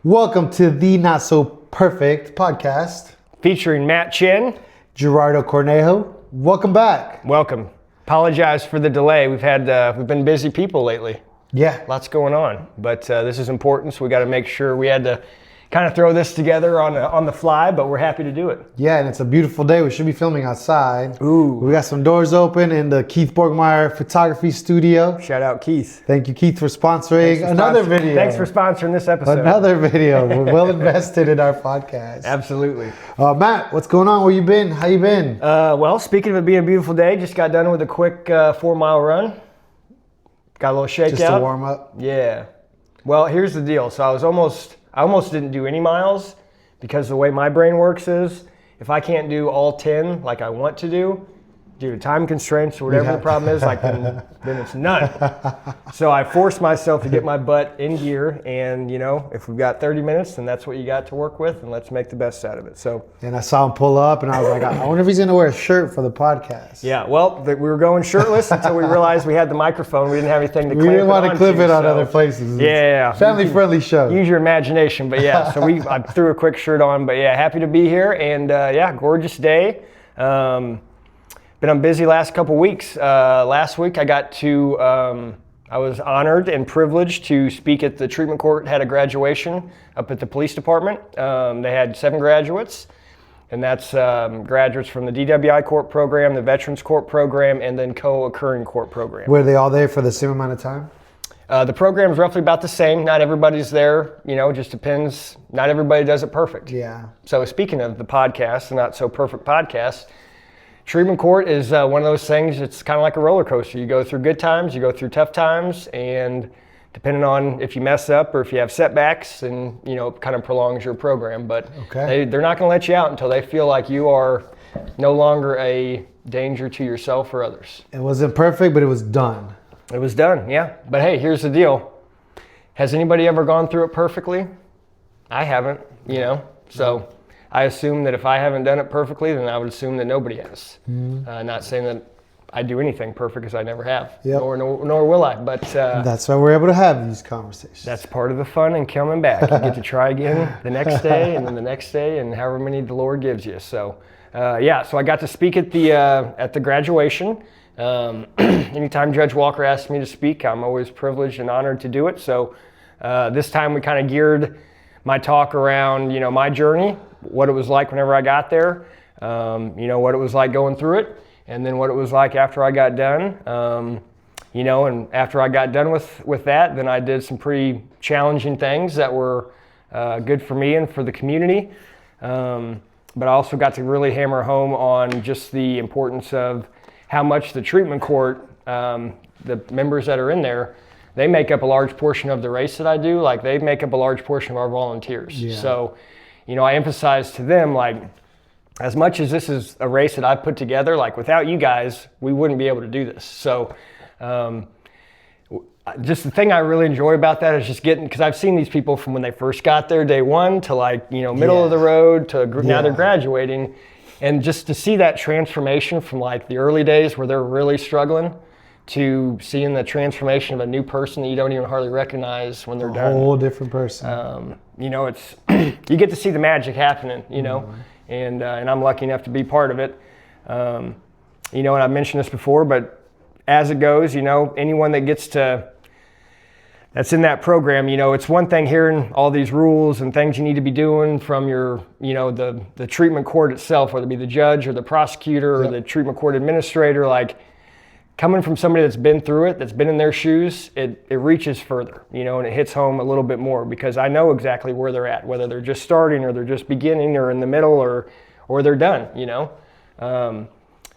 Welcome to the Not So Perfect podcast. Featuring Matt Chinn. Gerardo Cornejo. Welcome back. Welcome. Apologize for the delay. We've been busy people lately. Yeah. Lots going on, but this is important, so we got to make sure. We had to kind of throw this together on the fly, but we're happy to do it. Yeah, and it's a beautiful day. We should be filming outside. Ooh. We got some doors open in the Keith Borgmeyer photography studio. Shout out Keith. Thank you, Keith, for sponsoring another video. Thanks for sponsoring this episode. Another video. We're well invested in our podcast. Absolutely. Matt, what's going on? Where you been? How you been? Well, speaking of it being a beautiful day, just got done with a quick 4-mile run. Got a little shakeout. Just to warm up? Yeah. Well, here's the deal. So I almost didn't do any miles because the way my brain works is if I can't do all 10 like I want to do, due to time constraints or whatever the problem is, then it's none. So I forced myself to get my butt in gear, and if we've got 30 minutes, then that's what you got to work with, and let's make the best out of it. So. And I saw him pull up, and I was like, I wonder if he's gonna wear a shirt for the podcast. Yeah, well, we were going shirtless until we realized we had the microphone. We didn't have anything to clip it on. We didn't want to clip it on other places. Yeah. Family-friendly show. Use your imagination, but yeah. So I threw a quick shirt on, but yeah, happy to be here, and gorgeous day. Been on busy last couple weeks. Last week I was honored and privileged to speak at the treatment court, had a graduation up at the police department. They had 7 graduates, and that's graduates from the DWI court program, the Veterans Court program, and then co-occurring court program. Were they all there for the same amount of time? The program's roughly about the same. Not everybody's there, just depends. Not everybody does it perfect. Yeah. So speaking of the podcast, the Not So Perfect podcast, treatment court is one of those things. It's kind of like a roller coaster. You go through good times, you go through tough times, and depending on if you mess up or if you have setbacks, and it kind of prolongs your program. But they're not going to let you out until they feel like you are no longer a danger to yourself or others. It wasn't perfect, but it was done. It was done, yeah. But hey, here's the deal. Has anybody ever gone through it perfectly? I haven't, so. I assume that if I haven't done it perfectly, then I would assume that nobody has. Not saying that I do anything perfect, because I never have, nor will I. But that's why we're able to have these conversations. That's part of the fun and coming back. You get to try again the next day, and then the next day, and however many the Lord gives you. So, so I got to speak at the graduation. Anytime Judge Walker asks me to speak, I'm always privileged and honored to do it. So this time we kind of geared my talk around, my journey, what it was like whenever I got there, what it was like going through it, and then what it was like after I got done. And after I got done with that, then I did some pretty challenging things that were good for me and for the community. But I also got to really hammer home on just the importance of how much the treatment court, the members that are in there, they make up a large portion of the race that I do. Like, they make up a large portion of our volunteers. Yeah. So, I emphasize to them, as much as this is a race that I put together, without you guys, we wouldn't be able to do this. So, just the thing I really enjoy about that is just because I've seen these people from when they first got there, day one, to middle of the road to now they're graduating. And just to see that transformation from the early days where they're really struggling, to seeing the transformation of a new person that you don't even hardly recognize when they're done. A whole different person. It's you get to see the magic happening, and I'm lucky enough to be part of it. And I've mentioned this before, but as it goes, anyone that's in that program, it's one thing hearing all these rules and things you need to be doing from your, the treatment court itself, whether it be the judge or the prosecutor or the treatment court administrator, coming from somebody that's been through it, that's been in their shoes, it reaches further, and it hits home a little bit more, because I know exactly where they're at, whether they're just starting or they're just beginning or in the middle or they're done,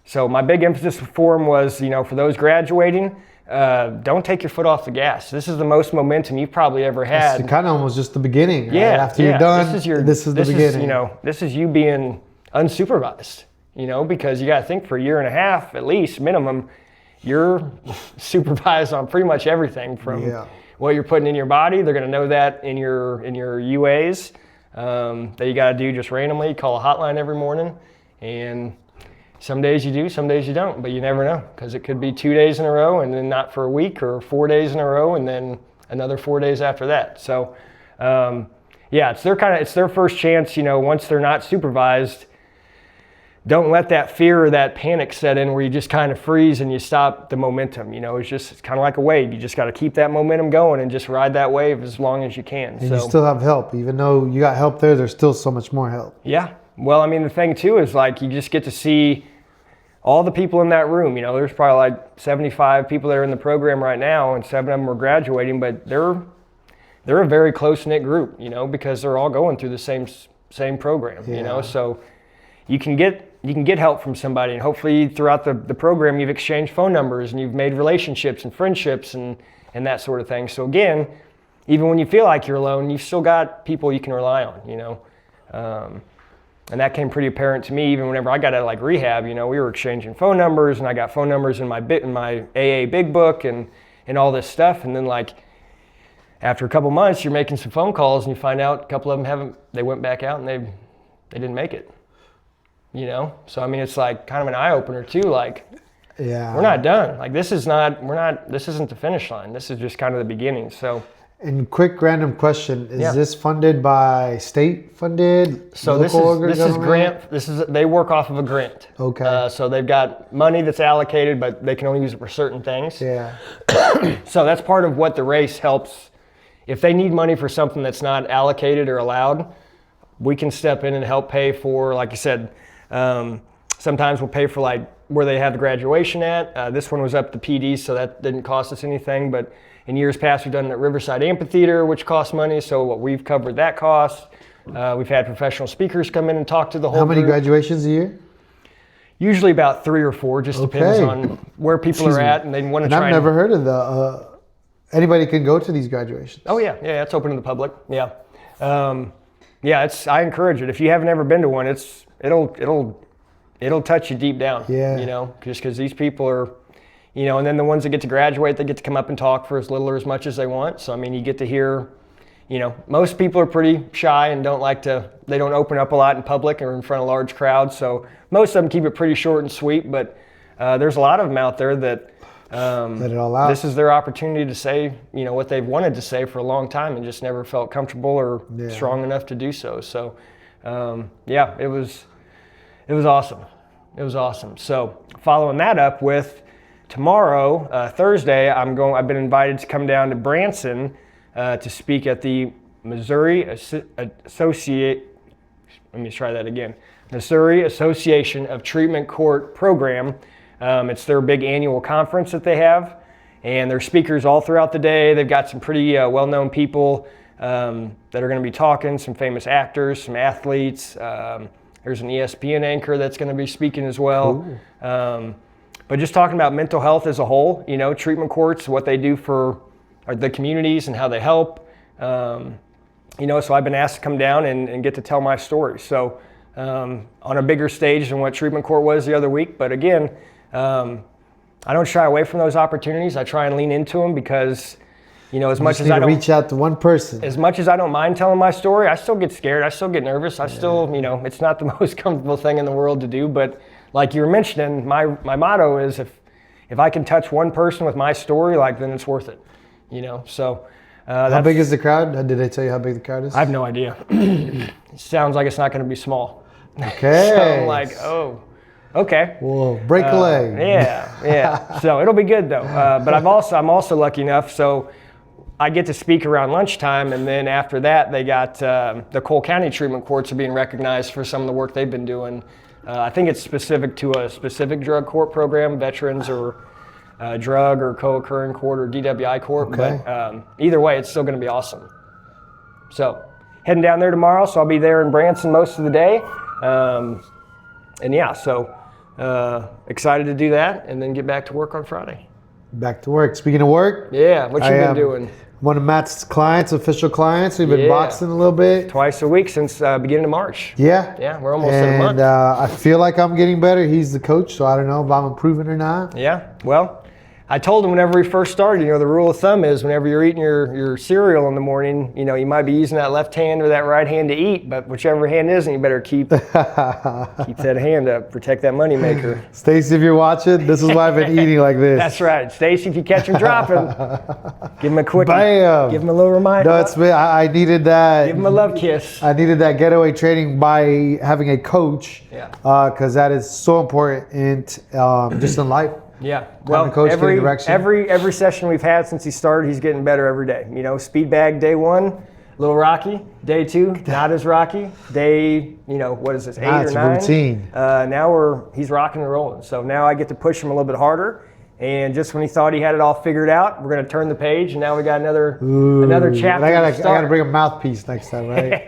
So my big emphasis for them was, for those graduating, don't take your foot off the gas. This is the most momentum you've probably ever had. It's kind of almost just the beginning. Right? Yeah. After you're done, this is the beginning. This is you being unsupervised, because you got to think for a year and a half, at least minimum, you're supervised on pretty much everything from what you're putting in your body. They're going to know that in your UAs that you got to do just randomly. You call a hotline every morning, and some days you do, some days you don't, but you never know, because it could be 2 days in a row and then not for a week, or 4 days in a row and then another 4 days after that. So Yeah, it's their first chance, once they're not supervised. Don't let that fear or that panic set in where you just kind of freeze and you stop the momentum. It's kind of like a wave. You just got to keep that momentum going and just ride that wave as long as you can. And you still have help. Even though you got help there's still so much more help. Yeah. Well, I mean, the thing too is like you just get to see all the people in that room. There's probably like 75 people that are in the program right now, and 7 of them are graduating, but they're a very close-knit group, because they're all going through the same program, so you can get help from somebody, and hopefully throughout the program you've exchanged phone numbers and you've made relationships and friendships and that sort of thing. So again, even when you feel like you're alone, you've still got people you can rely on, and that came pretty apparent to me even whenever I got out of like rehab. We were exchanging phone numbers, and I got phone numbers in my AA big book and all this stuff, and then like after a couple months you're making some phone calls and you find out a couple of them they went back out and they didn't make it. So I mean, it's like kind of an eye-opener too, like we're not done. Like this isn't the finish line. This is just kind of the beginning. So, and quick random question, is this funded by state funded? So this is grant. They work off of a grant. Okay. So they've got money that's allocated, but they can only use it for certain things. Yeah. So that's part of what the race helps. If they need money for something that's not allocated or allowed, we can step in and help pay for, like you said, sometimes we'll pay for like where they have the graduation at. This one was up to PD, so that didn't cost us anything. But in years past, we've done it at Riverside Amphitheater, which costs money. So we've covered that cost. We've had professional speakers come in and talk to the whole How many group. graduations a year? Usually about 3 or 4, just depends on where people are at, and they want to try. I've never heard of the. Anybody can go to these graduations. Oh yeah, it's open to the public. Yeah, I encourage it. If you haven't ever been to one, it'll touch you deep down. Yeah. Just because these people are, and then the ones that get to graduate, they get to come up and talk for as little or as much as they want. So I mean, you get to hear. Most people are pretty shy and they don't open up a lot in public or in front of large crowds. So most of them keep it pretty short and sweet, but there's a lot of them out there that let it all out. This is their opportunity to say, what they've wanted to say for a long time and just never felt comfortable or strong enough to do so. So it was awesome. It was awesome. So following that up with tomorrow, Thursday, I've been invited to come down to Branson to speak at the Missouri Association of Treatment Court Program. It's their big annual conference that they have, and there's speakers all throughout the day. They've got some pretty well-known people that are going to be talking, some famous actors, some athletes. There's an ESPN anchor that's going to be speaking as well. But just talking about mental health as a whole, treatment courts, what they do for the communities and how they help. So I've been asked to come down and get to tell my story. So on a bigger stage than what treatment court was the other week. But again, I don't shy away from those opportunities. I try and lean into them because, as much as I don't reach out to one person. As much as I don't mind telling my story, I still get scared. I still get nervous. I still, it's not the most comfortable thing in the world to do. But like you were mentioning, my motto is if I can touch one person with my story, then it's worth it. So. How big is the crowd? Did they tell you how big the crowd is? I have no idea. It sounds like it's not going to be small. Okay. So I'm like, oh, okay. Well, break a leg. Yeah. So it'll be good though. But I'm also lucky enough. So I get to speak around lunchtime, and then after that, they got the Cole County treatment courts are being recognized for some of the work they've been doing. I think it's specific to a specific drug court program, veterans or drug or co-occurring court or DWI court. Okay. But either way, it's still going to be awesome. So heading down there tomorrow, so I'll be there in Branson most of the day. Excited to do that and then get back to work on Friday. Back to work. Speaking of work. Yeah, what you been doing? One of Matt's clients, official clients. We've been boxing a little bit. Twice a week since beginning of March. Yeah. Yeah, we're almost at a month. And I feel like I'm getting better. He's the coach, so I don't know if I'm improving or not. Yeah, well, I told him whenever we first started, the rule of thumb is whenever you're eating your cereal in the morning, you might be using that left hand or that right hand to eat, but whichever hand isn't, you better keep that hand up, protect that money maker. Stacy, if you're watching, this is why I've been eating like this. That's right. Stacy, if you catch him dropping, give him a quick, Bam! Give him a little reminder. No, it's me. I needed that. Give him a love kiss. I needed that getaway training by having a coach. Yeah. Because that is so important just in life. Yeah. Well, coach, every session we've had since he started, he's getting better every day. Speed bag day 1, a little rocky. Day 2, not as rocky. Day, what is this, 8 or 9? Routine. Now he's rocking and rolling. So now I get to push him a little bit harder. And just when he thought he had it all figured out, we're going to turn the page, and now we got another chapter. I gotta bring a mouthpiece next time, right?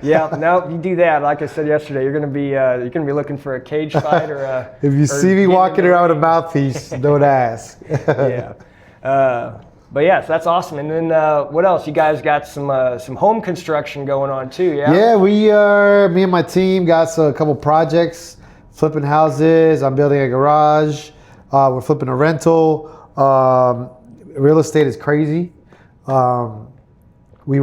Yeah. No, you do that. Like I said yesterday, you're going to be looking for a cage fight or a. If you see me walking around with a mouthpiece, don't ask. Yeah. But yeah, so that's awesome. And then what else? You guys got some home construction going on too, yeah? Yeah, me and my team got a couple projects, flipping houses. I'm building a garage. We're flipping a rental. Real estate is crazy. We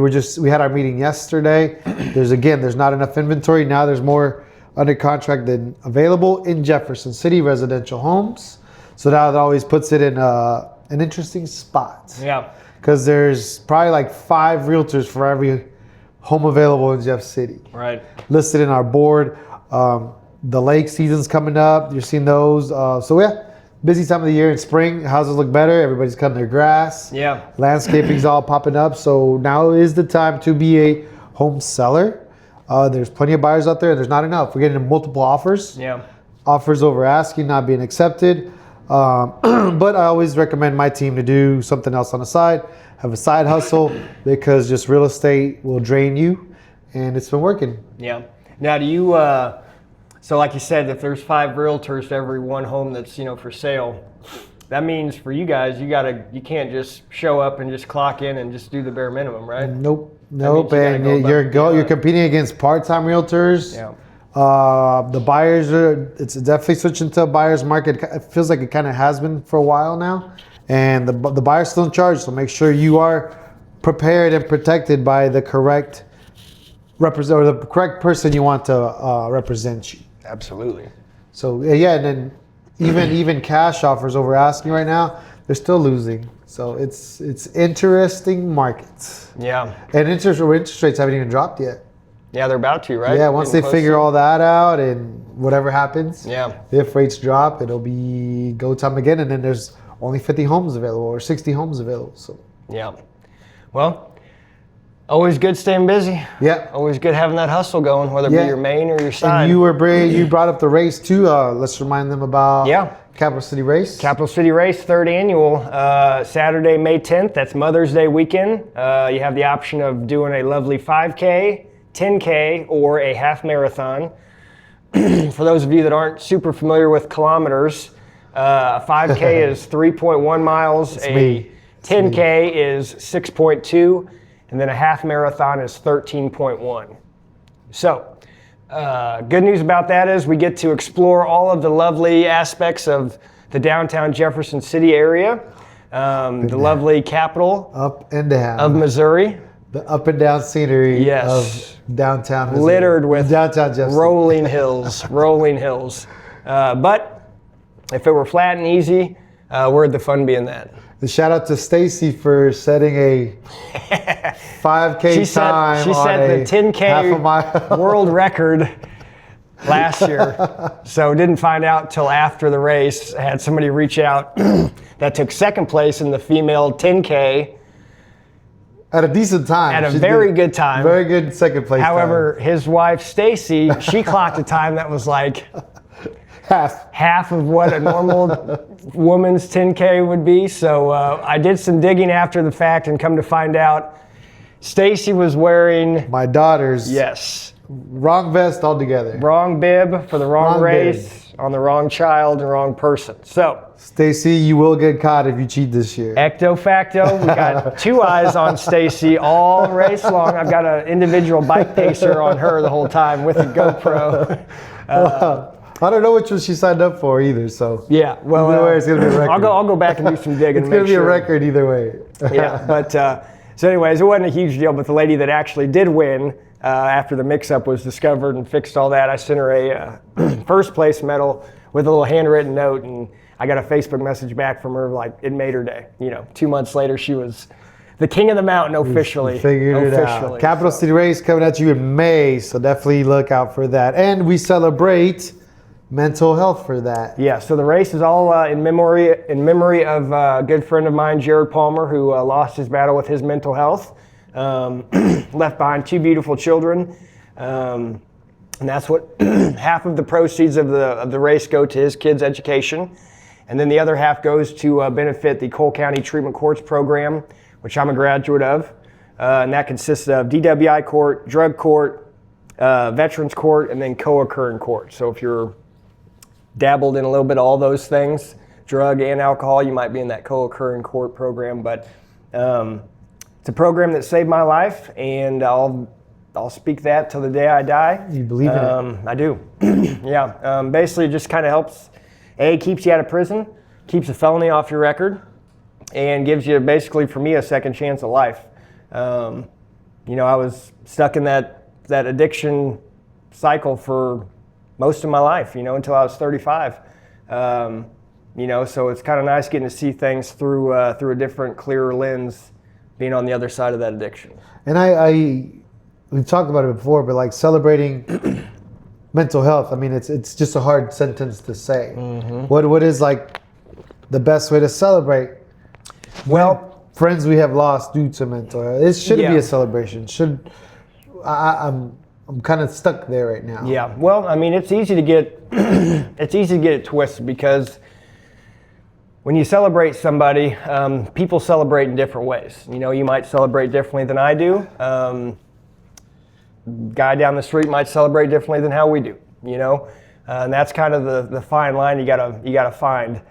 had our meeting yesterday. There's not enough inventory. Now there's more under contract than available in Jefferson City residential homes. So that always puts it in an interesting spot. Yeah. Because there's probably like 5 realtors for every home available in Jeff City. Right. Listed in our board. The lake season's coming up. You're seeing those. So yeah. Busy time of the year in spring. Houses look better. Everybody's cutting their grass. Yeah. Landscaping's all popping up. So now is the time to be a home seller. There's plenty of buyers out there. And there's not enough. We're getting multiple offers. Yeah. Offers over asking, not being accepted. But I always recommend my team to do something else on the side. Have a side hustle because just real estate will drain you. And it's been working. Yeah. Now do you... So like you said, if there's 5 realtors to every 1 home that's, for sale, that means for you guys, you can't just show up and just clock in and just do the bare minimum, right? Nope. And you're competing against part-time realtors. Yeah. The buyers it's definitely switching to a buyer's market. It feels like it kind of has been for a while now. And the buyer's still in charge. So make sure you are prepared and protected by the correct the correct person you want to represent you. Absolutely. So yeah, and then even cash offers over asking right now, they're still losing. So it's interesting markets. Yeah. And interest rates haven't even dropped yet. Yeah, they're about to, right? Yeah, once they figure all that out and whatever happens, yeah. If rates drop, it'll be go time again. And then there's only 50 homes available or 60 homes available. So yeah. Well, always good staying busy. Yeah. Always good having that hustle going, whether it be your main or your side. And you brought up the race too. Let's remind them about Capital City Race. Capital City Race, 3rd annual, Saturday, May 10th. That's Mother's Day weekend. You have the option of doing a lovely 5K, 10K, or a half marathon. For those of you that aren't super familiar with kilometers, 5K is 3.1 miles. It's me. 10K is 6.2. And then a half marathon is 13.1. So, good news about that is we get to explore all of the lovely aspects of the downtown Jefferson City area, the lovely capital up and down of Missouri. The up and down scenery of downtown Missouri. Littered with downtown rolling hills, rolling hills. But if it were flat and easy, where'd the fun be in that? And shout out to Stacy for setting a 5K She set the 10K world record last year. So didn't find out till after the race. I had somebody reach out that took 2nd place in the female 10K. At a decent time. At a very good time. Very good 2nd place. However, his wife Stacy, she clocked a time that was like half of what a normal woman's 10K would be. So I did some digging after the fact and come to find out Stacy was wearing my daughter's wrong vest altogether. Wrong bib for the wrong race on the wrong child and wrong person. So Stacy, you will get caught if you cheat this year. Ecto facto, we got 2 eyes on Stacy all race long. I've got an individual bike pacer on her the whole time with a GoPro. I don't know which one she signed up for either. So Yeah, well, either way, it's gonna be a record. I'll go back and do some digging. It's gonna be a record either way. Yeah, but so anyways, it wasn't a huge deal. But the lady that actually did win after the mix-up was discovered and fixed all that, I sent her a first place medal with a little handwritten note, and I got a Facebook message back from her like it made her day. 2 months later, she was the king of the mountain officially. Figured it out. Capital City Race coming at you in May, so definitely look out for that. And we celebrate mental health for that. Yeah, so the race is all in memory of a good friend of mine, Jared Palmer, who lost his battle with his mental health. Left behind 2 beautiful children, and that's what half of the proceeds of the race go to his kids' education, and then the other half goes to benefit the Cole County Treatment Courts program, which I'm a graduate of, and that consists of DWI court, drug court, veterans court, and then co-occurring court. So if you're dabbled in a little bit of all those things, drug and alcohol, you might be in that co-occurring court program. But it's a program that saved my life, and I'll speak that till the day I die. You believe in it? I do. Yeah. Basically, it just kind of helps. Keeps you out of prison, keeps a felony off your record, and gives you basically, for me, a second chance at life. I was stuck in that addiction cycle for most of my life, until I was 35. So it's kind of nice getting to see things through a different, clearer lens, being on the other side of that addiction. And we've talked about it before, but like celebrating mental health, I mean, it's just a hard sentence to say. Mm-hmm. What is like the best way to celebrate? Well, friends we have lost due to mental health. It shouldn't be a celebration. I'm kind of stuck there right now. Yeah. Well, I mean, it's easy to get it twisted, because when you celebrate somebody, people celebrate in different ways. You might celebrate differently than I do. Guy down the street might celebrate differently than how we do. And that's kind of the fine line you gotta find.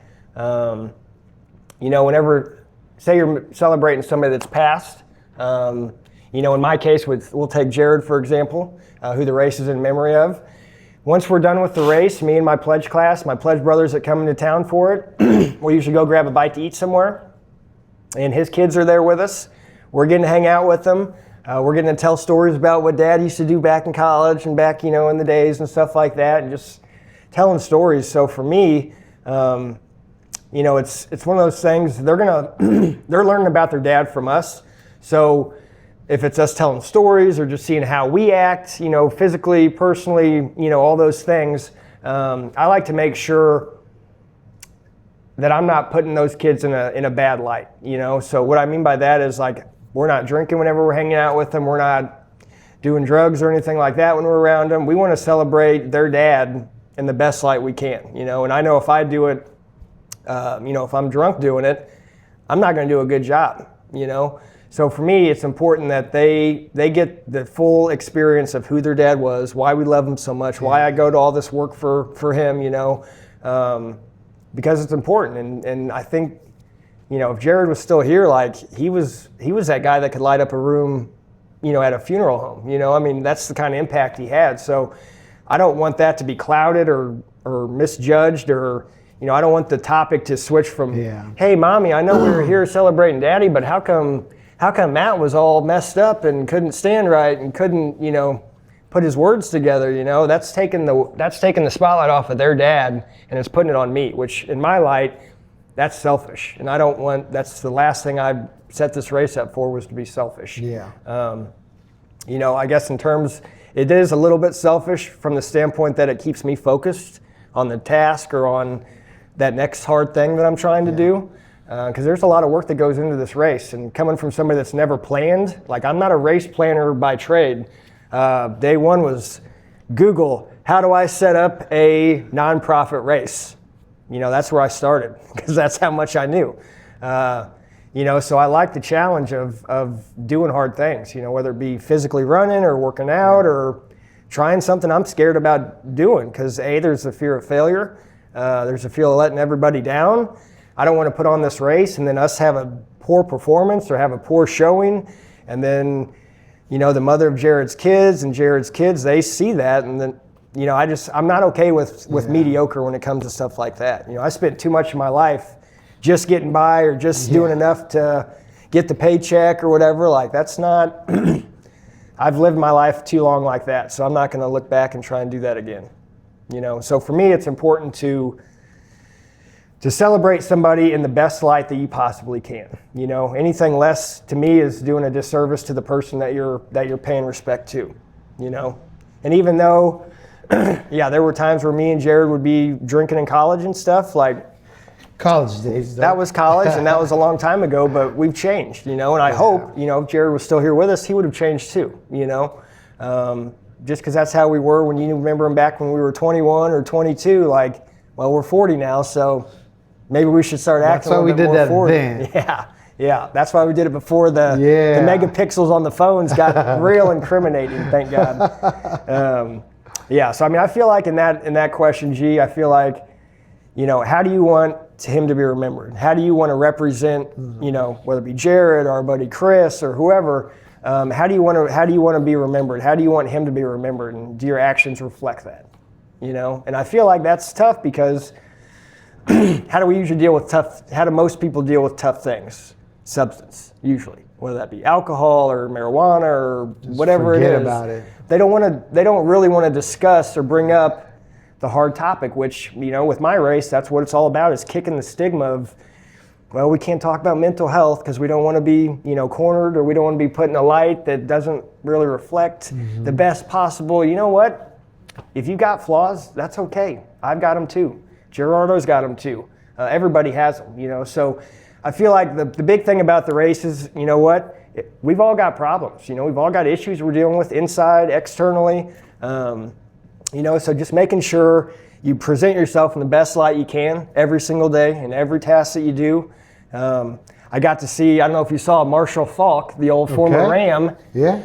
Whenever, say you're celebrating somebody that's passed, in my case, we'll take Jared, for example, who the race is in memory of. Once we're done with the race, me and my pledge class, my pledge brothers that come into town for it, we'll usually go grab a bite to eat somewhere. And his kids are there with us. We're getting to hang out with them. We're getting to tell stories about what Dad used to do back in college and back, in the days and stuff like that, and just telling stories. So for me, it's one of those things. They're learning about their dad from us. So if it's us telling stories or just seeing how we act, physically, personally, all those things, I like to make sure that I'm not putting those kids in a bad light. So what I mean by that is, like, we're not drinking whenever we're hanging out with them. We're not doing drugs or anything like that when we're around them. We want to celebrate their dad in the best light we can. And I know if I do it, if I'm drunk doing it, I'm not going to do a good job. So for me, it's important that they get the full experience of who their dad was, why we love him so much, why I go to all this work for him, because it's important. And I think, if Jared was still here, like, he was that guy that could light up a room, at a funeral home. That's the kind of impact he had. So I don't want that to be clouded or misjudged, or, I don't want the topic to switch from, hey, Mommy, I know we were here celebrating Daddy, but how come Matt was all messed up and couldn't stand right and couldn't, put his words together? That's taking the spotlight off of their dad, and it's putting it on me, which in my light, that's selfish. And that's the last thing I set this race up for, was to be selfish. Yeah. I guess in terms, it is a little bit selfish from the standpoint that it keeps me focused on the task or on that next hard thing that I'm trying to do. Because there's a lot of work that goes into this race. And coming from somebody that's never planned, like, I'm not a race planner by trade. Day one was Google, how do I set up a nonprofit race? That's where I started, because that's how much I knew. So I like the challenge of doing hard things, whether it be physically running or working out or trying something I'm scared about doing, because there's the fear of failure. There's a fear of letting everybody down. I don't want to put on this race and then us have a poor performance or have a poor showing, and then, the mother of Jared's kids and Jared's kids, they see that, and then You know, I'm not okay with mediocre when it comes to stuff like that. You know, I spent too much of my life just getting by or just doing enough to get the paycheck or whatever. Like, that's not, I've lived my life too long like that. So I'm not going to look back and try and do that again. You know, so for me, it's important to celebrate somebody in the best light that you possibly can. You know, anything less to me is doing a disservice to the person that you're paying respect to, you know. And even though, there were times where me and Jared would be drinking in college and stuff, like college days. That was college, and that was a long time ago, but we've changed, you know. And I hope, you know, if Jared was still here with us, he would have changed too, you know. Just because that's how we were when you remember him back when we were 21 or 22, like, well, we're 40 now, so maybe we should start acting a little bit more forward. That's why we did that then. Yeah. That's why we did it before the megapixels on the phones got real incriminating, thank God. So I mean, I feel like in that question, G, I feel like, you know, how do you want him to be remembered? How do you want to represent, you know, whether it be Jared or our buddy Chris or whoever? How do you want to be remembered? How do you want him to be remembered? And do your actions reflect that? You know, and I feel like that's tough because how do most people deal with tough things? Substance, usually, whether that be alcohol or marijuana or whatever it is. Forget about it. They don't really want to discuss or bring up the hard topic, which, you know, with my race, that's what it's all about, is kicking the stigma of, well, we can't talk about mental health because we don't want to be, you know, cornered, or we don't want to be put in a light that doesn't really reflect the best possible. You know what? If you got flaws, that's okay. I've got them too. Gerardo's got them too. Everybody has them, you know. So I feel like the big thing about the race is, you know what? We've all got problems. You know, we've all got issues we're dealing with inside, externally. You know, so just making sure you present yourself in the best light you can every single day in every task that you do. I got to see, I don't know if you saw Marshall Faulk, the old former Ram. Yeah.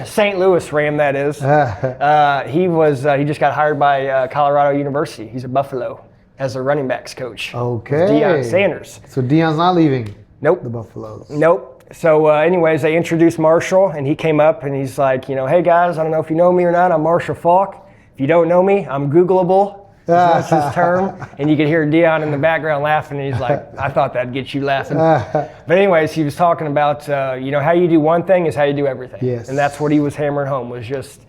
St. Louis Ram, that is. He just got hired by Colorado University. He's at Buffalo as a running backs coach. Okay. Deion Sanders. So Deion's not leaving. Nope. The Buffaloes. Nope. So anyways, they introduced Marshall, and he came up and he's like, you know, hey guys, I don't know if you know me or not, I'm Marshall Faulk. If you don't know me, I'm Googleable. That's his term. And you could hear Deion in the background laughing, and he's like, I thought that'd get you laughing. But anyways, he was talking about, you know, how you do one thing is how you do everything. Yes. And that's what he was hammering home, was just,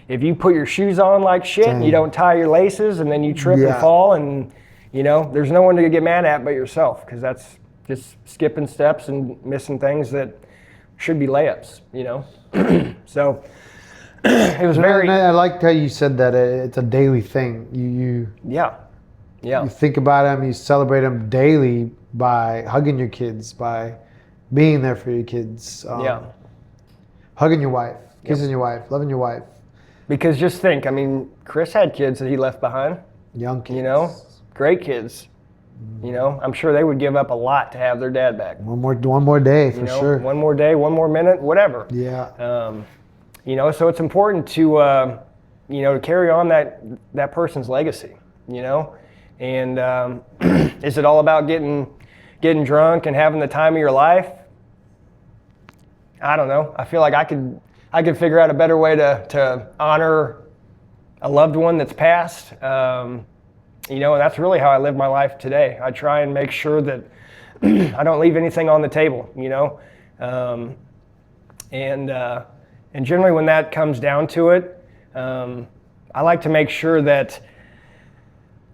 if you put your shoes on like shit, and you don't tie your laces, and then you trip and fall, and, you know, there's no one to get mad at but yourself, because that's just skipping steps and missing things that should be layups, you know. So it was very. I like how you said that it's a daily thing. You think about them, you celebrate them daily by hugging your kids, by being there for your kids. Hugging your wife, kissing your wife, loving your wife. Because just think, I mean, Chris had kids that he left behind. Young kids. You know, great kids. You know, I'm sure they would give up a lot to have their dad back. One more day for sure. One more day, one more minute, whatever. Yeah. You know, so it's important to, you know, to carry on that person's legacy, you know. And is it all about getting drunk and having the time of your life? I don't know. I feel like I could figure out a better way to honor a loved one that's passed. You know, and that's really how I live my life today. I try and make sure that I don't leave anything on the table, you know. And generally when that comes down to it, I like to make sure that,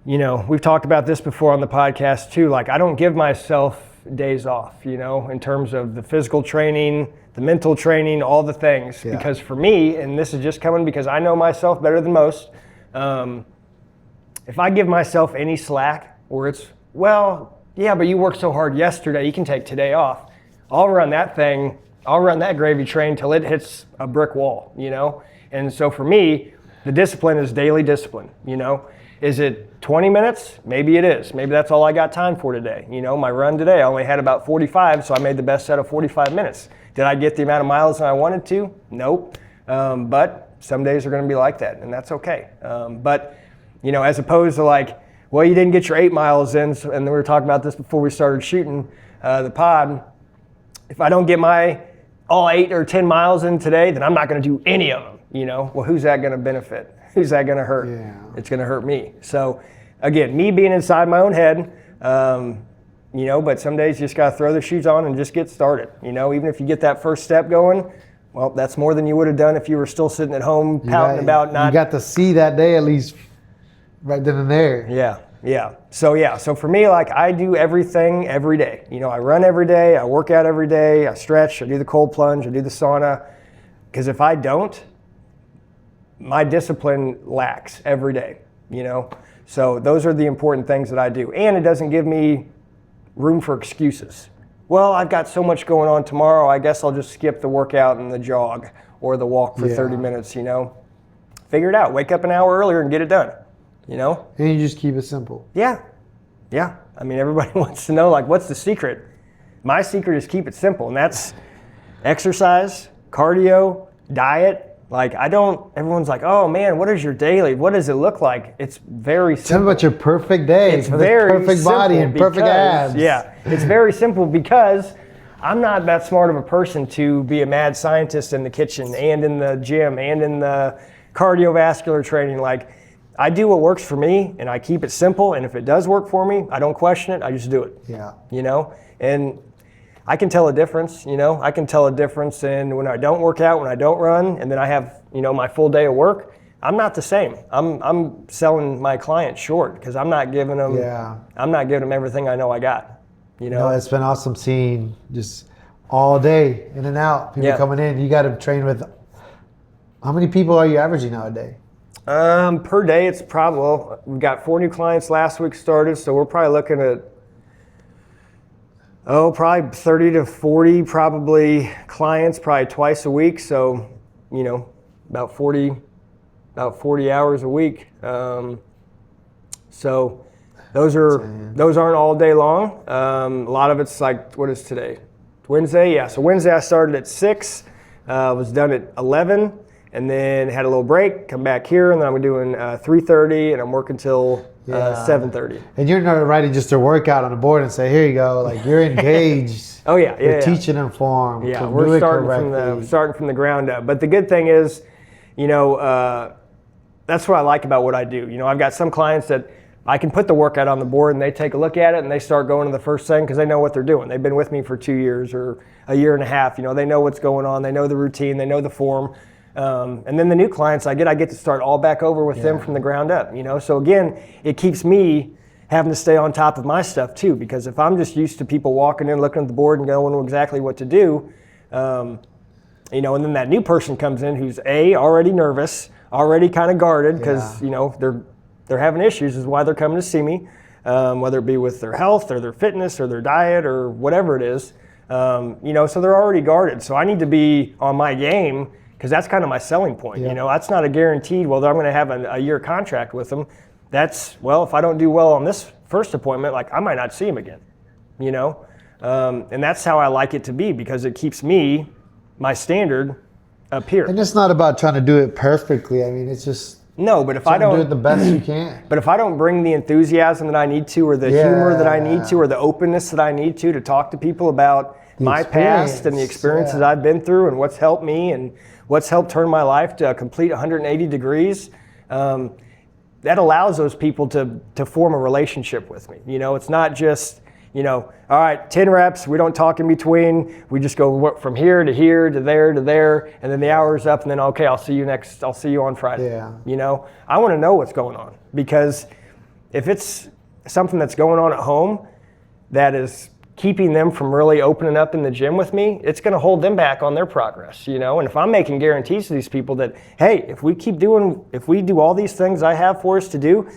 you know, we've talked about this before on the podcast too, like I don't give myself days off, you know, in terms of the physical training, the mental training, all the things. Yeah. Because for me, and this is just coming because I know myself better than most, if I give myself any slack, or it's, well, yeah, but you worked so hard yesterday, you can take today off. I'll run that gravy train till it hits a brick wall, you know? And so for me, the discipline is daily discipline, you know? Is it 20 minutes? Maybe it is. Maybe that's all I got time for today. You know, my run today, I only had about 45, so I made the best set of 45 minutes. Did I get the amount of miles that I wanted to? Nope. But some days are gonna be like that, and that's okay. But, you know, as opposed to like, well, you didn't get your 8 miles in, and we were talking about this before we started shooting the pod. If I don't get my all 8 or 10 miles in today, then I'm not going to do any of them, you know? Well, who's that going to benefit? who's that going to hurt? Yeah. It's going to hurt me. So again, me being inside my own head, but some days you just got to throw the shoes on and just get started. Even if you get that first step going, well, that's more than you would have done if you were still sitting at home pouting about not. You got to see that day at least right then and there. Yeah. So for me, like, I do everything every day. I run every day, I work out every day, I stretch, I do the cold plunge, I do the sauna. Because if I don't, my discipline lacks every day, So those are the important things that I do. And it doesn't give me room for excuses. Well, I've got so much going on tomorrow, I guess I'll just skip the workout and the jog or the walk for 30 minutes, Figure it out. Wake up an hour earlier and get it done, And you just keep it simple. Yeah. I mean, everybody wants to know, like, what's the secret? My secret is keep it simple, and that's exercise, cardio, diet. Like, everyone's like, oh man, what is your daily? What does it look like? It's very simple. Tell me about your perfect day. It's very perfect body and perfect abs. Yeah, it's very simple because I'm not that smart of a person to be a mad scientist in the kitchen and in the gym and in the cardiovascular training. Like, I do what works for me and I keep it simple. And if it does work for me, I don't question it. I just do it. Yeah. And I can tell a difference, I can tell a difference in when I don't work out, when I don't run, and then I have, my full day of work. I'm not the same. I'm selling my clients short because I'm not giving them everything I know I got. It's been awesome seeing just all day in and out, people coming in. You got to train with, how many people are you averaging now a day? Per day, it's probably, we've got 4 new clients last week started, so we're probably looking at probably 30 to 40 probably clients, probably twice a week. So, about 40 hours a week. So those aren't all day long. A lot of it's like, what is today? Wednesday? Yeah. So Wednesday I started at 6, was done at 11, and then had a little break, come back here, and then I'm doing 3:30, and I'm working till 7:30. And you're not writing just a workout on the board and say, here you go. Like, you're engaged. You're teaching them form. Yeah, we're starting from the ground up. But the good thing is, that's what I like about what I do. I've got some clients that I can put the workout on the board and they take a look at it and they start going to the first thing because they know what they're doing. They've been with me for 2 years or a year and a half. They know what's going on. They know the routine. They know the form. And then the new clients I get to start all back over with them from the ground up. So again, it keeps me having to stay on top of my stuff too, because if I'm just used to people walking in, looking at the board and knowing exactly what to do, and then that new person comes in who's already nervous, already kind of guarded because they're having issues is why they're coming to see me, whether it be with their health or their fitness or their diet or whatever it is, so they're already guarded. So I need to be on my game because that's kind of my selling point. That's not a guaranteed, I'm going to have a year contract with them. That's, if I don't do well on this first appointment, like, I might not see him again, and that's how I like it to be because it keeps my standard up here. And it's not about trying to do it perfectly. I mean, it's just but if I don't do it the best you can. But if I don't bring the enthusiasm that I need to, or the humor that I need to, or the openness that I need to talk to people about my past and the experiences I've been through and what's helped me and what's helped turn my life to a complete 180 degrees, that allows those people to form a relationship with me. It's not just, all right, 10 reps, we don't talk in between. We just go from here to here to there to there, and then the hour's up, and then, okay, I'll see you on Friday. Yeah. I want to know what's going on, because if it's something that's going on at home that is keeping them from really opening up in the gym with me, it's going to hold them back on their progress, And if I'm making guarantees to these people that, hey, if we do all these things I have for us to do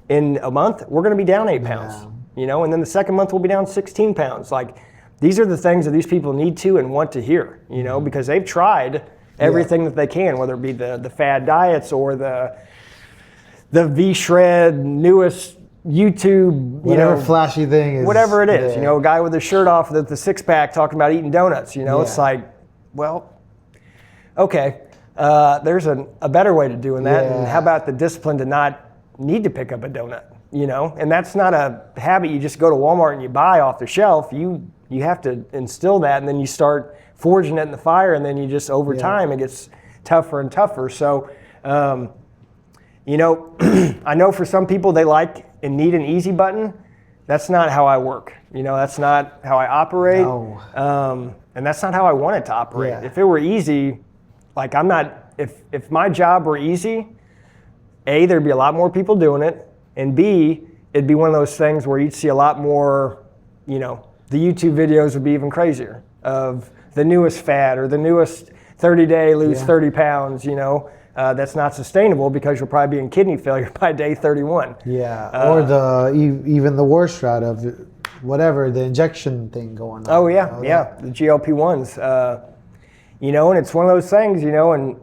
in a month, we're going to be down 8 pounds, and then the second month we'll be down 16 pounds. Like, these are the things that these people need to and want to hear, because they've tried everything that they can, whether it be the fad diets or the V-Shred newest YouTube, whatever flashy thing is. Whatever it is, a guy with his shirt off, the six-pack talking about eating donuts, It's like, okay, there's a better way to doing that. And how about the discipline to not need to pick up a donut, And that's not a habit you just go to Walmart and you buy off the shelf. You have to instill that, and then you start forging it in the fire, and then you just, over time, it gets tougher and tougher. So, You know, I know for some people they like and need an easy button. That's not how I work. You know, that's not how I operate. No. And that's not how I want it to operate. Yeah. If it were easy, like I'm not, if my job were easy, A, there'd be a lot more people doing it. And B, it'd be one of those things where you'd see a lot more, you know, the YouTube videos would be even crazier of the newest fad or the newest 30-day lose 30 pounds, you know. That's not sustainable because you'll probably be in kidney failure by day 31. Yeah, or even the worst route of whatever, the injection thing going on. Oh, yeah, the GLP-1s. You know, and it's one of those things, you know, and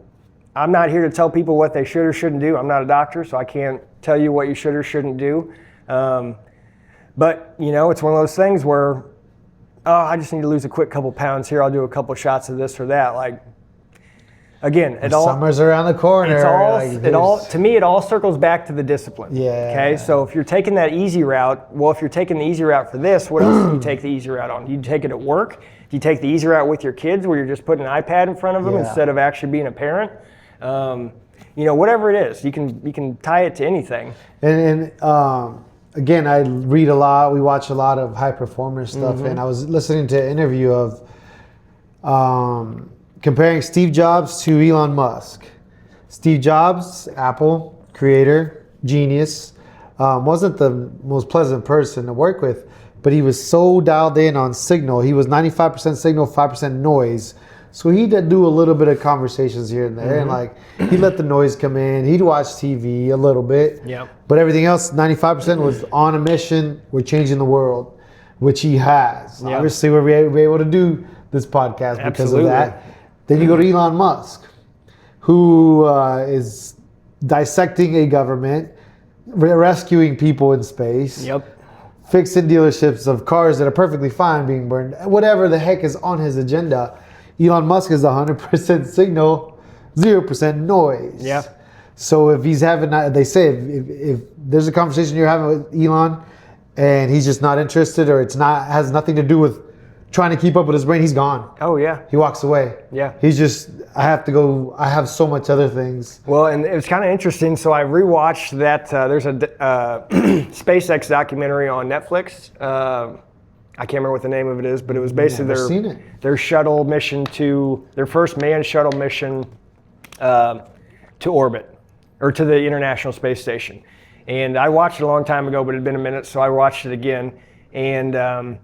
I'm not here to tell people what they should or shouldn't do. I'm not a doctor, so I can't tell you what you should or shouldn't do. But, you know, it's one of those things where, oh, I just need to lose a quick couple pounds here. I'll do a couple shots of this or that. Like, again, summer's around the corner. To me, it all circles back to the discipline. Yeah. Okay. So if you're taking that easy route, well, if you're taking the easy route for this, what else do you take the easy route on? Do you take it at work? Do you take the easy route with your kids, where you're just putting an iPad in front of them instead of actually being a parent? You know, whatever it is, you can tie it to anything. And again, I read a lot. We watch a lot of high performer stuff, and I was listening to an interview of comparing Steve Jobs to Elon Musk. Steve Jobs, Apple, creator, genius, wasn't the most pleasant person to work with, but he was so dialed in on signal. He was 95% signal, 5% noise. So he did do a little bit of conversations here and there, and like he let the noise come in. He'd watch TV a little bit, but everything else, 95% was on a mission. We're changing the world, which he has. Obviously, we're able to do this podcast because of that. Then you go to Elon Musk, who is dissecting a government, rescuing people in space, fixing dealerships of cars that are perfectly fine being burned, whatever the heck is on his agenda. Elon Musk is 100% signal, 0% noise. Yeah. So if he's having, they say if there's a conversation you're having with Elon and he's just not interested, or has nothing to do with trying to keep up with his brain, he's gone. Oh, yeah. He walks away. Yeah. He's just, I have to go, I have so much other things. Well, and it was kind of interesting. So I rewatched that. There's a SpaceX documentary on Netflix. I can't remember what the name of it is, but it was basically their shuttle mission their first manned shuttle mission to orbit, or to the International Space Station. And I watched it a long time ago, but it had been a minute, so I watched it again. And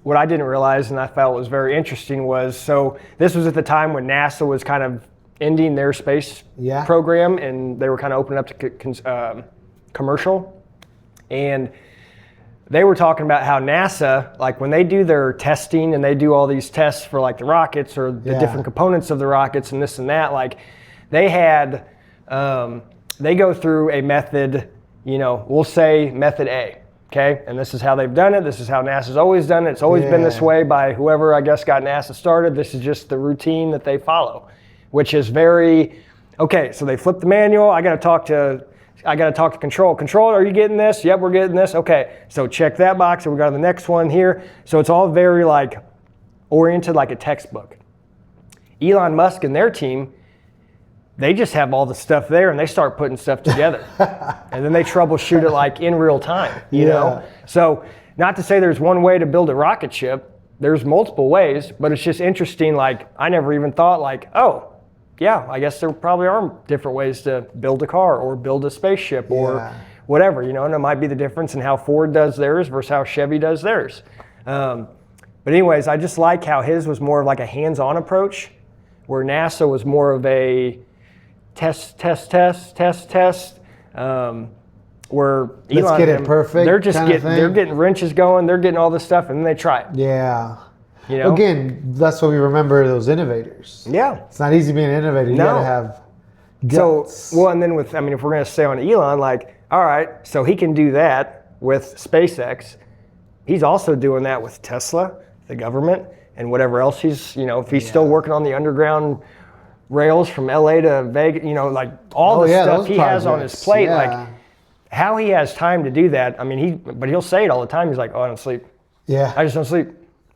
what I didn't realize, and I felt was very interesting, was, so this was at the time when NASA was kind of ending their space program, and they were kind of opening up to commercial. And they were talking about how NASA, like when they do their testing and they do all these tests for like the rockets or the different components of the rockets and this and that, like they had, they go through a method, you know, we'll say method A, okay? And this is how they've done it. This is how NASA's always done it. It's always been this way by whoever, I guess, got NASA started. This is just the routine that they follow, which is very, okay, so they flip the manual. I got to talk to control. Control, are you getting this? Yep, we're getting this. Okay, so check that box, and we go to the next one here. So it's all very like oriented like a textbook. Elon Musk and their team, they just have all the stuff there, and they start putting stuff together. And then they troubleshoot it like in real time, you know? So not to say there's one way to build a rocket ship. There's multiple ways, but it's just interesting. Like I never even thought like, oh, yeah, I guess there probably are different ways to build a car or build a spaceship or whatever, you know, and it might be the difference in how Ford does theirs versus how Chevy does theirs. But anyways, I just like how his was more of like a hands-on approach, where NASA was more of a test. Where let's get it perfect. They're getting wrenches going, they're getting all this stuff, and then they try it. Yeah. You know? Again, that's what we remember, those innovators. Yeah. It's not easy being an innovator. You gotta have guts. So, well, and then if we're gonna stay on Elon, like, all right, so he can do that with SpaceX. He's also doing that with Tesla, the government, and whatever else he's, you know, if he's still working on the underground rails from LA to Vegas, you know, like all the stuff he has on his plate, like how he has time to do that. I mean, but he'll say it all the time. He's like, oh, I don't sleep. Yeah. I just don't sleep.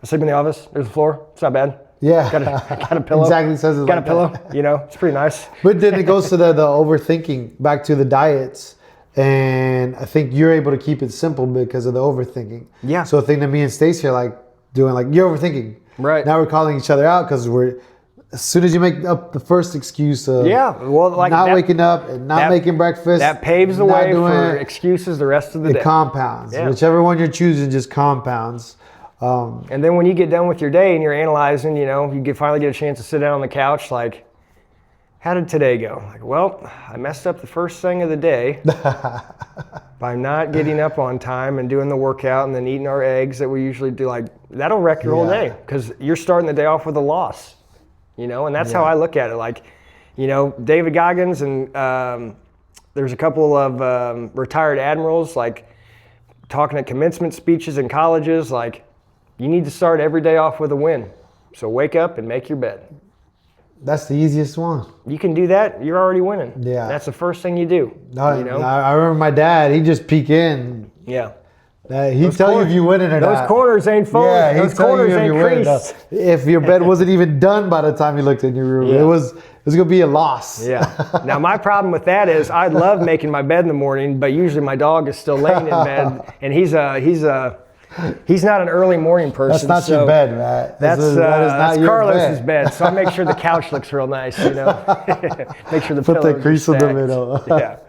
I sleep in the office. There's a floor. It's not bad. Yeah. Got a pillow. Exactly says it Got like a pillow. that. You know, it's pretty nice. But then it goes to the overthinking, back to the diets. And I think you're able to keep it simple because of the overthinking. Yeah. So the thing that me and Stacey are like doing, like, you're overthinking. Right. Now we're calling each other out because as soon as you make up the first excuse of not waking up and not making breakfast. That paves the way for excuses the rest of the day. It compounds. Yeah. Whichever one you're choosing just compounds. And then when you get done with your day and you're analyzing, you know, finally get a chance to sit down on the couch, like, how did today go? Like, well, I messed up the first thing of the day by not getting up on time and doing the workout and then eating our eggs that we usually do. Like, that'll wreck your whole day because you're starting the day off with a loss, you know, and that's how I look at it. Like, you know, David Goggins and there's a couple of retired admirals, like, talking at commencement speeches in colleges, like, you need to start every day off with a win. So wake up and make your bed. That's the easiest one. You can do that, you're already winning. Yeah. That's the first thing you do. No, you know? I remember my dad, he'd just peek in. Yeah. He'd tell you if you winning or not. Those corners ain't full. Yeah, those corners ain't creased. If your bed wasn't even done by the time you looked in your room, it was going to be a loss. Yeah. Now my problem with that is I love making my bed in the morning, but usually my dog is still laying in bed, and he's not an early morning person. That's not your bed, right? That's your Carlos's bed. bed. So I make sure the couch looks real nice, you know. Make sure the Put pillows that crease are in the stacked. middle. Yeah.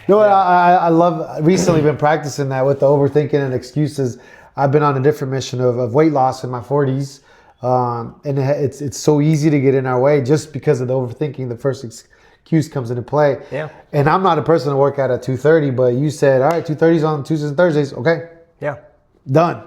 No, I love, recently been practicing that with the overthinking and excuses. I've been on a different mission of weight loss in my 40s. And it's so easy to get in our way just because of the overthinking. The first excuse comes into play. Yeah. And I'm not a person to work out at 2:30, but you said, all right, 2:30's on Tuesdays and Thursdays. Okay. Yeah. Done.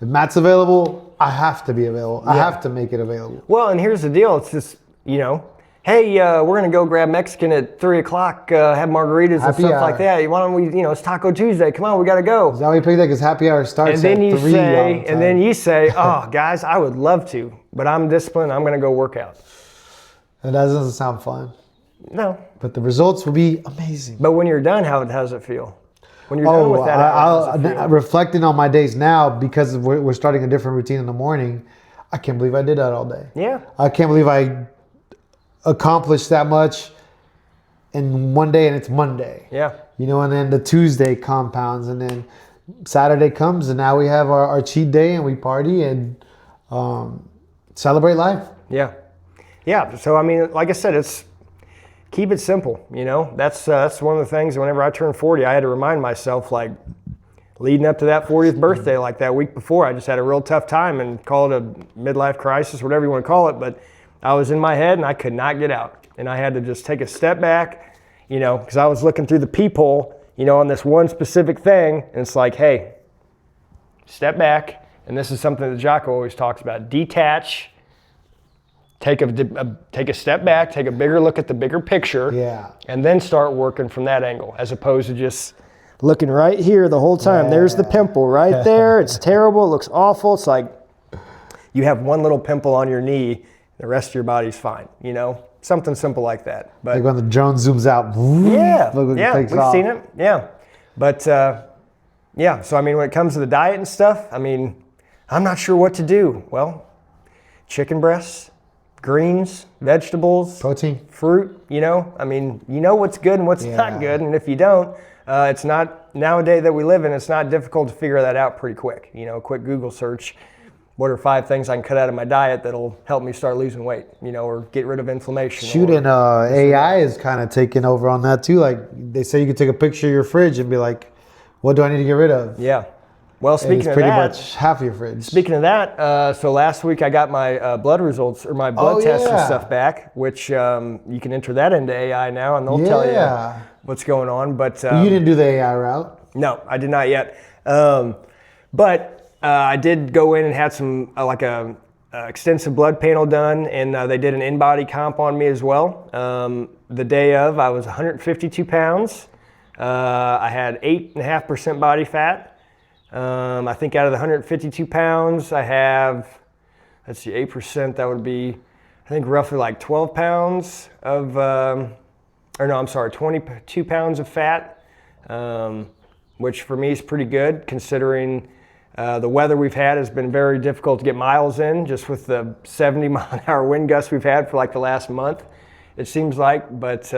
If Matt's available, I have to be available. I have to make it available. Well, and here's the deal. It's just, you know, hey, we're going to go grab Mexican at 3 o'clock, have margaritas and stuff like that. Why don't we, you know, it's Taco Tuesday. Come on, we got to go. Is that why you picked that? Because happy hour starts at 3 and then you say, oh, guys, I would love to, but I'm disciplined. I'm going to go work out. And that doesn't sound fun. No. But the results will be amazing. But when you're done, how does it feel? When you're done with that, how does it feel? Reflecting on my days now, because we're starting a different routine in the morning, I can't believe I did that all day. Yeah. I can't believe I accomplished that much in one day, and it's Monday. Yeah. You know, and then the Tuesday compounds, and then Saturday comes, and now we have our cheat day, and we party and celebrate life. Yeah. Yeah. So, I mean, like I said, it's keep it simple. You know, that's one of the things. Whenever I turned 40, I had to remind myself, like, leading up to that 40th birthday, like that week before, I just had a real tough time and call it a midlife crisis, whatever you want to call it. But I was in my head and I could not get out. And I had to just take a step back, you know, because I was looking through the peephole, you know, on this one specific thing. And it's like, hey, step back. And this is something that Jocko always talks about. Detach. Take a step back, take a bigger look at the bigger picture, and then start working from that angle, as opposed to just looking right here the whole time. There's the pimple right there. It's terrible. It looks awful. It's like you have one little pimple on your knee, the rest of your body's fine. You know, something simple like that. But like when the drone zooms out. We've seen it. Yeah, but So I mean, when it comes to the diet and stuff, I mean, I'm not sure what to do. Well, chicken breasts. Greens, vegetables, protein, fruit, you know, I mean, you know what's good and what's not good. And if you don't, it's not, nowadays that we live in, it's not difficult to figure that out pretty quick. You know, a quick Google search, what are 5 things I can cut out of my diet that'll help me start losing weight, you know, or get rid of inflammation. And AI is kind of taking over on that too. Like they say you can take a picture of your fridge and be like, what do I need to get rid of? Yeah. Well, speaking of that, pretty much half your fridge. Speaking of that, so last week I got my blood results or my blood tests and stuff back, which you can enter that into AI now, and they'll tell you what's going on. But you didn't do the AI route? No, I did not yet. But I did go in and had some extensive blood panel done, and they did an in-body comp on me as well. The day of, I was 152 pounds. I had 8.5% body fat. I think out of the 152 pounds, I have, 8%, that would be, I think roughly like 12 pounds of, 22 pounds of fat, which for me is pretty good considering The weather we've had has been very difficult to get miles in, just with the 70-mile-an-hour wind gusts we've had for like the last month, it seems like. But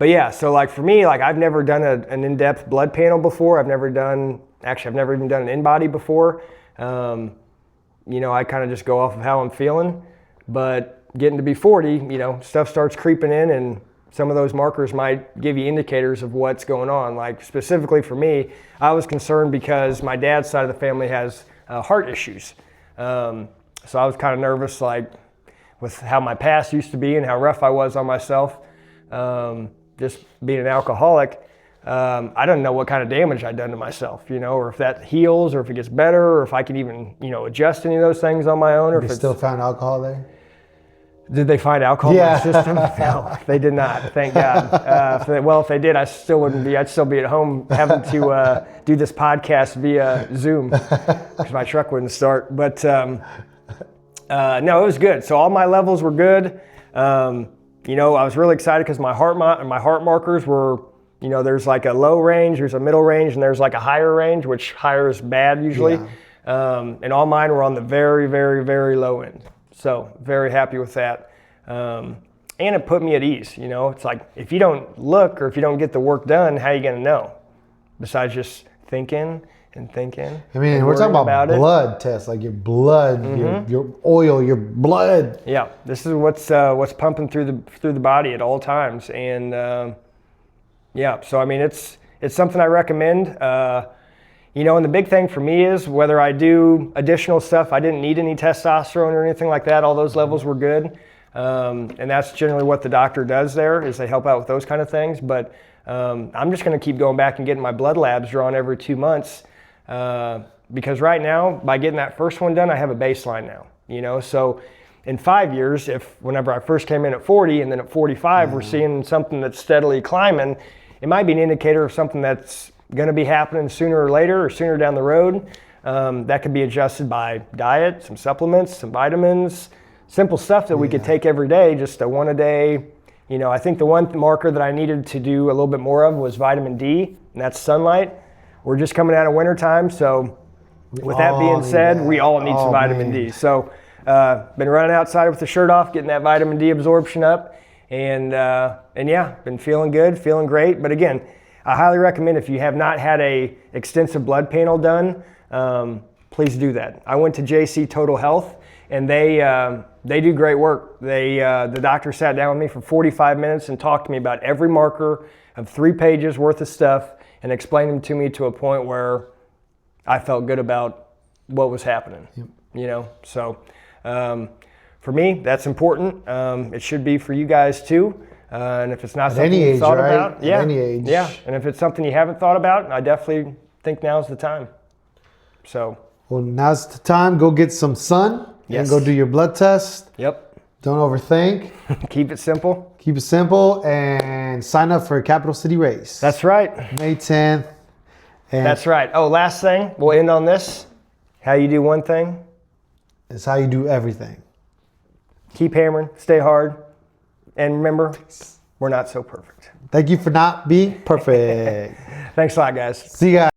yeah, so like for me, like I've never done an in-depth blood panel before. I've never even done an in-body before. I kind of just go off of how I'm feeling. But getting to be 40, stuff starts creeping in, and some of those markers might give you indicators of what's going on. Like specifically for me, I was concerned because my dad's side of the family has heart issues. So I was kind of nervous, like with how my past used to be and how rough I was on myself. Just being an alcoholic, I don't know what kind of damage I'd done to myself, or if that heals, or if it gets better, or if I can even, adjust any of those things on my own. Or They if still found alcohol there? Did they find alcohol in my system? No, they did not. Thank God. If they did, I'd still be at home having to do this podcast via Zoom because my truck wouldn't start. But no, it was good. So all my levels were good. I was really excited because my heart markers were, there's like a low range, there's a middle range, and there's like a higher range, which higher is bad usually. Yeah. And all mine were on the very, very, very low end. So very happy with that. And it put me at ease. It's like if you don't look or if you don't get the work done, how are you going to know? Besides just thinking and thinking. I mean, we're talking about blood tests, like your blood, your oil, your blood. Yeah, this is what's pumping through the body at all times. And yeah, so I mean, it's something I recommend. And the big thing for me is whether I do additional stuff, I didn't need any testosterone or anything like that. All those levels were good. And that's generally what the doctor does there, is they help out with those kind of things. But I'm just going to keep going back and getting my blood labs drawn every 2 months. Because right now, by getting that first one done, I have a baseline now. So in 5 years, whenever I first came in at 40 and then at 45, we're seeing something that's steadily climbing, it might be an indicator of something that's going to be happening sooner or later or sooner down the road. That could be adjusted by diet, some supplements, some vitamins, simple stuff that we could take every day, just a one a day. I think the one marker that I needed to do a little bit more of was vitamin D, and that's sunlight. We're just coming out of winter time, so with that being said, we all need some vitamin D. So been running outside with the shirt off, getting that vitamin D absorption up, and yeah, been feeling good, feeling great. But again, I highly recommend, if you have not had a extensive blood panel done, please do that. I went to JC Total Health, and they do great work. The doctor sat down with me for 45 minutes and talked to me about every marker of 3 pages worth of stuff and explained them to me to a point where I felt good about what was happening. Yep. So for me, that's important. It should be for you guys too. And if it's not something you've thought about, at any age. Yeah. And if it's something you haven't thought about, I definitely think now's the time. So. Well, now's the time. Go get some sun and go do your blood test. Yep. Don't overthink. Keep it simple. Keep it simple, and sign up for a Capital City race. That's right. May 10th. And that's right. Oh, last thing. We'll end on this. How you do one thing is how you do everything. Keep hammering. Stay hard. And remember, we're not so perfect. Thank you for not being perfect. Thanks a lot, guys. See you guys.